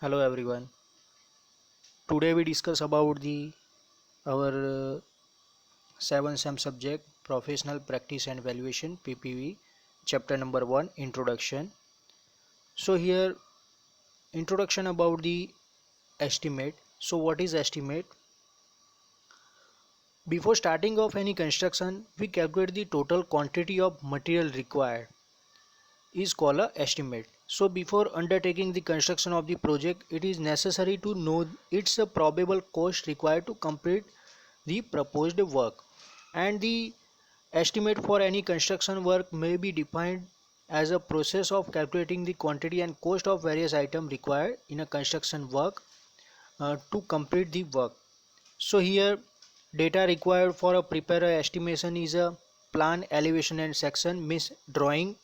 Hello everyone. Today we discuss about the our 7 sem subject Professional Practice and Valuation PPV chapter number 1 Introduction. So here introduction about the estimate. So what is estimate? Before starting off any construction, we calculate the total quantity of material required is called a estimate. So before undertaking the construction of the project, it is necessary to know its a probable cost required to complete the proposed work, and the estimate for any construction work may be defined as a process of calculating the quantity and cost of various items required in a construction work to complete the work. So here data required for a prepare a estimation is a plan, elevation and section means drawing.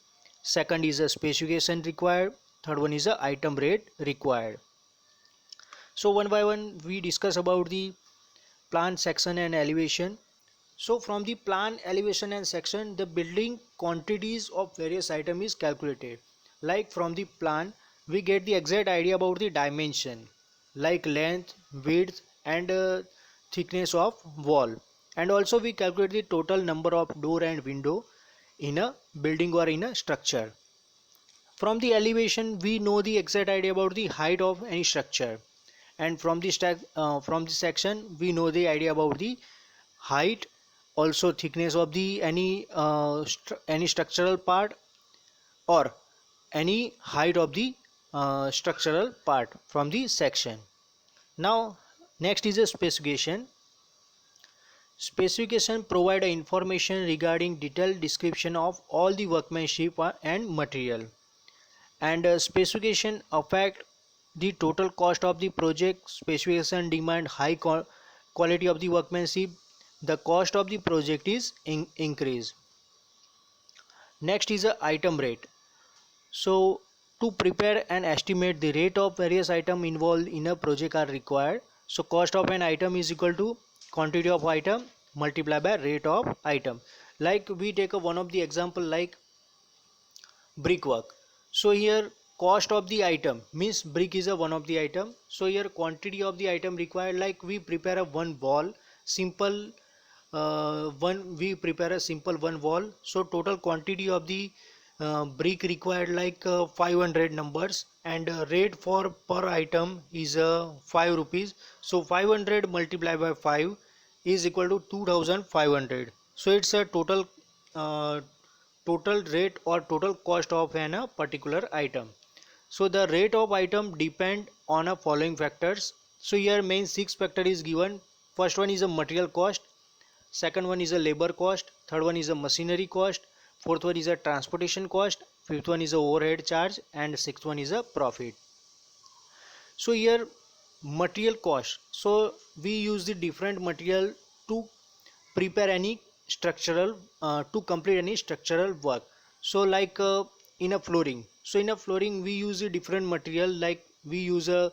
Second is a specification required. Third one is a item rate required. So one by one we discuss about the plan, section and elevation. So from the plan, elevation and section, the building quantities of various items is calculated. Like from the plan, we get the exact idea about the dimension, like length, width and thickness of wall. And also we calculate the total number of door and window in a building or in a structure. From the elevation, we know the exact idea about the height of any structure. And from the section, we know the idea about the height, also thickness of the any structural part or any height of the structural part from the section. Now next is a specification. Specification provide information regarding detailed description of all the workmanship and material, and specification affect the total cost of the project. Specification demand high quality of the workmanship, the cost of the project is increased. Next is a item rate. So to prepare and estimate the rate of various item involved in a project are required. So cost of an item is equal to quantity of item multiplied by rate of item. Like we take a one of the example like brickwork. So here cost of the item means brick is a one of the item. So here quantity of the item required, like we prepare a one wall simple one we prepare a simple one wall. So total quantity of the brick required like 500 numbers, and rate for per item is 5 rupees. So 500 multiplied by 5 is equal to 2500. So it's a uh, total rate or total cost of an a particular item. So the rate of item depend on a following factors. So here main 6 factor is given. First one is a material cost, second one is a labor cost, third one is a machinery cost, fourth one is a transportation cost, fifth one is a overhead charge, and sixth one is a profit. So here material cost. So we use the different material to prepare any structural to complete any structural work. So like in a flooring, so in a flooring we use a different material, like we use a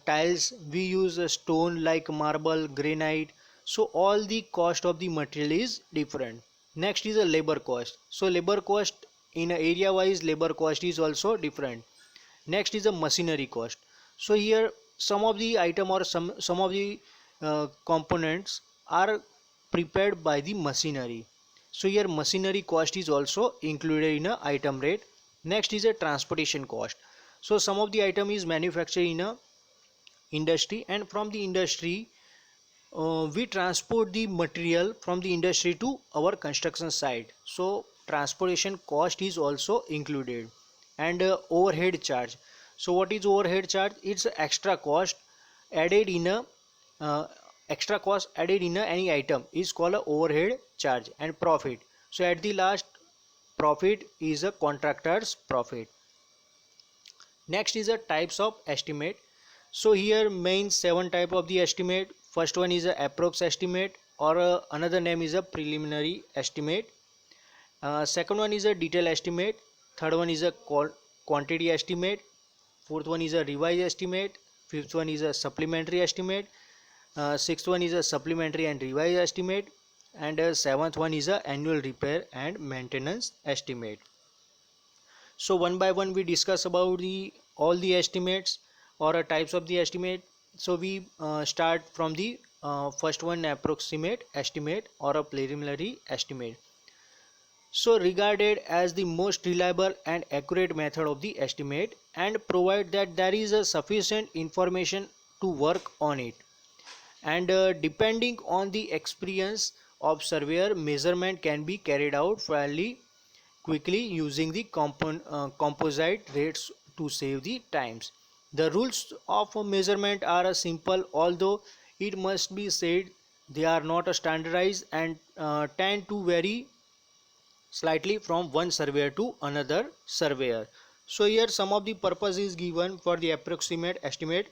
tiles, we use a stone like marble, granite. So all the cost of the material is different. Next is a labor cost. So labor cost in a area wise labor cost is also different. Next is a machinery cost. So here some of the item or some of the components are prepared by the machinery. So here machinery cost is also included in a item rate. Next is a transportation cost. So some of the item is manufactured in a industry, and from the industry we transport the material from the industry to our construction site. So transportation cost is also included. And overhead charge. So what is overhead charge? It's extra cost added in a uh, extra cost added in a, any item is called a overhead charge. And profit. So at the last, profit is a contractor's profit. Next is a types of estimate. So here main 7 type of the estimate. First one is a approx estimate, or another name is a preliminary estimate. Second one is a detail estimate. Third one is a quantity estimate. Fourth one is a revised estimate. Fifth one is a supplementary estimate. Sixth one is a supplementary and revised estimate. And seventh one is a annual repair and maintenance estimate. So one by one we discuss about the all the estimates. or types of the estimate. So we start from the first one, approximate estimate or a preliminary estimate. So regarded as the most reliable and accurate method of the estimate, and provide that there is a sufficient information to work on it, and depending on the experience of surveyor, measurement can be carried out fairly quickly using the composite rates to save the times. The rules of measurement are simple, although it must be said they are not standardized and tend to vary slightly from one surveyor to another surveyor. So here some of the purpose is given for the approximate estimate.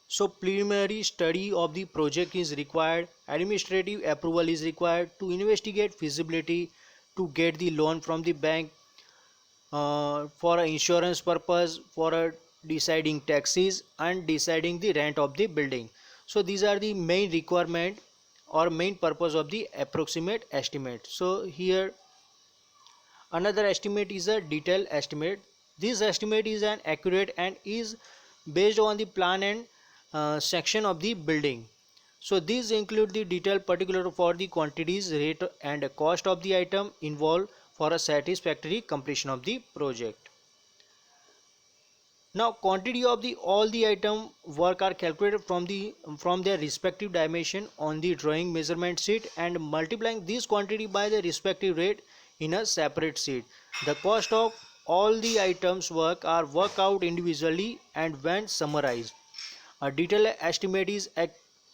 So preliminary study of the project is required, administrative approval is required to investigate feasibility, to get the loan from the bank, for a insurance purpose, for a deciding taxes and deciding the rent of the building. So these are the main requirement or main purpose of the approximate estimate. So here another estimate is a detailed estimate. This estimate is an accurate and is based on the plan and section of the building. So these include the detailed particular for the quantities, rate and cost of the item involved for a satisfactory completion of the project. Now quantity of the all the item work are calculated from their respective dimension on the drawing measurement sheet and multiplying this quantity by the respective rate in a separate sheet. The cost of all the items work are worked out individually and when summarized. A detailed estimate is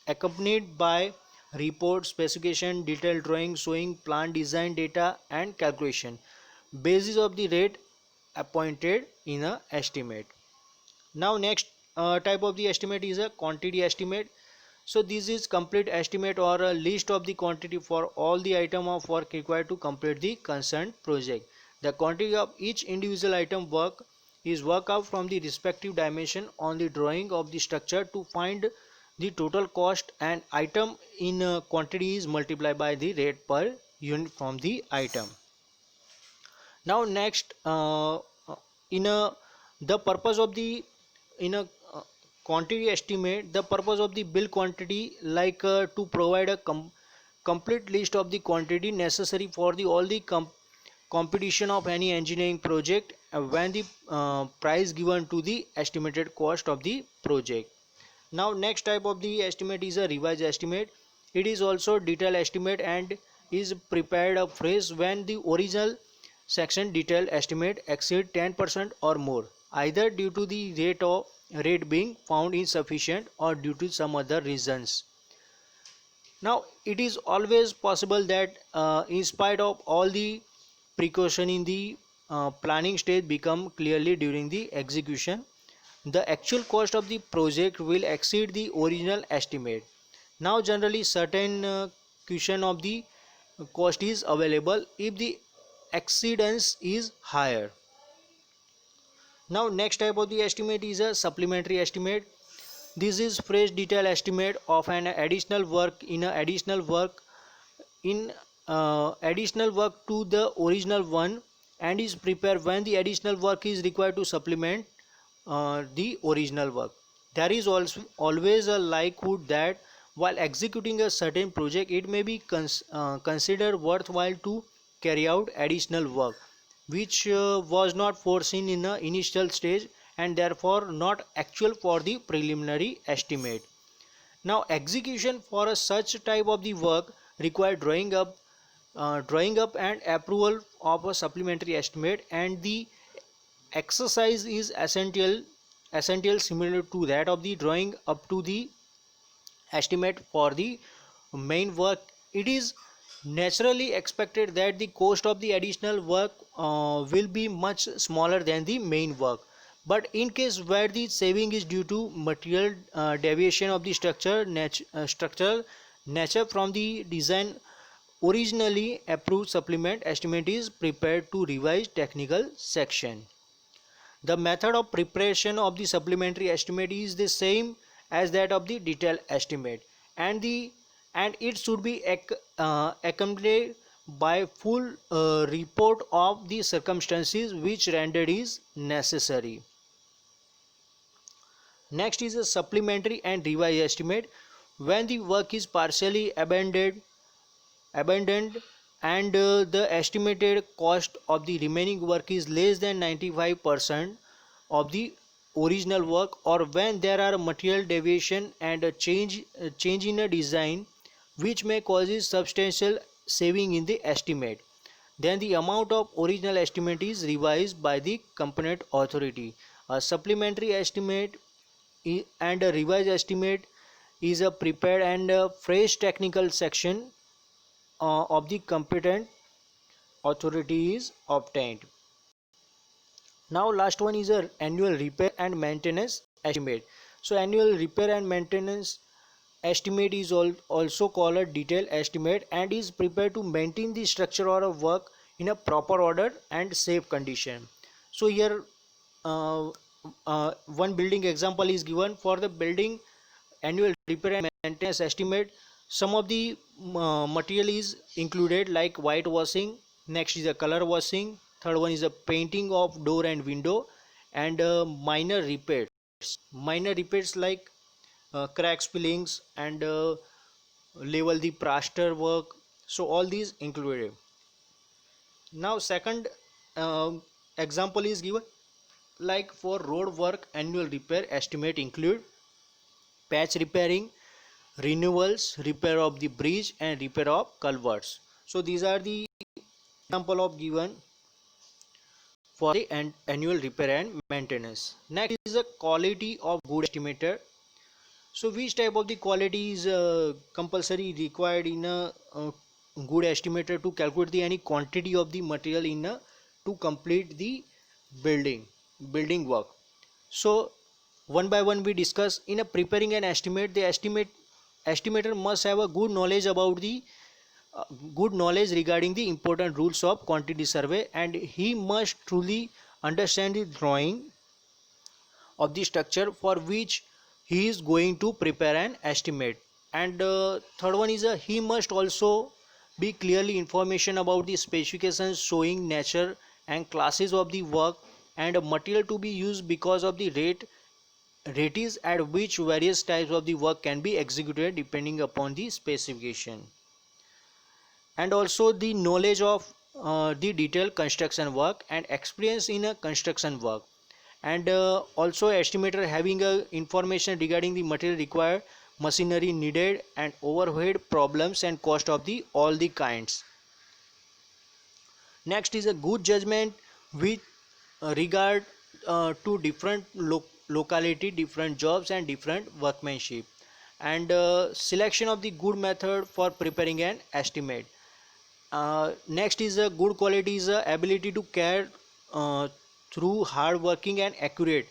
accompanied by report, specification, detailed drawing showing plan design data and calculation basis of the rate appointed in a estimate. Now next type of the estimate is a quantity estimate. So this is complete estimate or a list of the quantity for all the item of work required to complete the concerned project. The quantity of each individual item work is worked out from the respective dimension on the drawing of the structure to find the total cost, and item in quantity is multiplied by the rate per unit from the item. Now next in a the purpose of the in a quantity estimate, the purpose of the bill quantity like to provide a complete list of the quantity necessary for the all the competition of any engineering project when the price given to the estimated cost of the project. Now next type of the estimate is a revised estimate. It is also detailed estimate and is prepared afresh when the original section detailed estimate exceed 10% or more, either due to the rate being found insufficient or due to some other reasons. Now it is always possible that in spite of all the precaution in the planning stage become clearly during the execution, the actual cost of the project will exceed the original estimate. Now generally certain cushion of the cost is available if the exceedance is higher. Now next type of the estimate is a supplementary estimate. This is fresh detail estimate of an additional work in additional work to the original one, and is prepared when the additional work is required to supplement the original work. There is also always a likelihood that while executing a certain project it may be considered worthwhile to carry out additional work which was not foreseen in the initial stage and therefore not actual for the preliminary estimate. Now execution for a such type of the work require drawing up and approval of a supplementary estimate, and the exercise is essential similar to that of the drawing up to the estimate for the main work. It is naturally expected that the cost of the additional work will be much smaller than the main work, but in case where the saving is due to material deviation of the structural nature from the design originally approved, supplement estimate is prepared to revise technical section. The method of preparation of the supplementary estimate is the same as that of the detailed estimate, and it should be accompanied by full report of the circumstances which rendered is necessary. Next is a supplementary and revised estimate. When the work is partially abandoned and the estimated cost of the remaining work is less than 95% of the original work, or when there are material deviation and a change in a design which may causes substantial saving in the estimate, then the amount of original estimate is revised by the competent authority. A supplementary estimate and a revised estimate is a prepared and a fresh technical section of the competent authority is obtained. Now last one is a annual repair and maintenance estimate. So annual repair and maintenance estimate is also called a detailed estimate and is prepared to maintain the structure or a work in a proper order and safe condition. So here uh, one building example is given for the building annual repair and maintenance estimate. Some of the material is included like white washing, next is a color washing, third one is a painting of door and window, and minor repairs like cracks fillings and level the plaster work. So all these included. Now second example is given like for road work annual repair estimate include patch repairing, renewals, repair of the bridge and repair of culverts. So these are the example of given for the annual repair and maintenance. Next is the quality of good estimator. So which type of the quality is compulsory required in a good estimator to calculate the any quantity of the material in a to complete the building work. So one by one we discuss in a preparing an estimate. The estimator must have a good knowledge about the good knowledge regarding the important rules of quantity survey, and he must truly understand the drawing of the structure for which he is going to prepare an estimate. And third one is he must also be clearly information about the specifications showing nature and classes of the work and material to be used because of the rates at which various types of the work can be executed depending upon the specification, and also the knowledge of the detailed construction work and experience in a construction work, and also estimator having information regarding the material required, machinery needed and overhead problems and cost of the all the kinds. Next is a good judgment with regard to different locality, different jobs and different workmanship, and selection of the good method for preparing an estimate. Next is a good quality is a ability to care through hard working and accurate,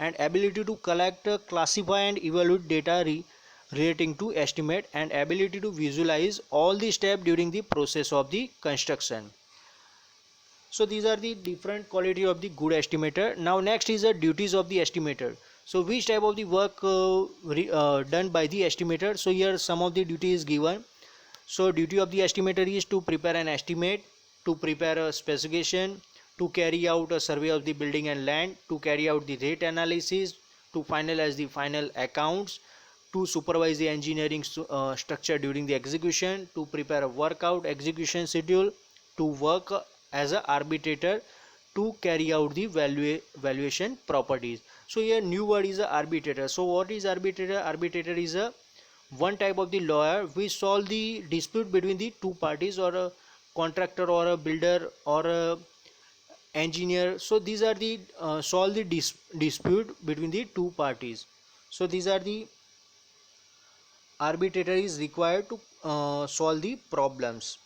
and ability to collect, classify and evaluate data relating to estimate, and ability to visualize all the steps during the process of the construction. So these are the different quality of the good estimator. Now next is the duties of the estimator. So which type of the work done by the estimator. So here some of the duties given. So duty of the estimator is to prepare an estimate, to prepare a specification, to carry out a survey of the building and land, to carry out the rate analysis, to finalize the final accounts, to supervise the engineering structure during the execution, to prepare a workout execution schedule, to work as an arbitrator, to carry out the valuation properties. So here new word is a arbitrator. So what is arbitrator? Arbitrator is a one type of the lawyer which solve the dispute between the two parties, or a contractor or a builder or a engineer. So these are the solve the dispute between the two parties. So these are the arbitrator is required to solve the problems.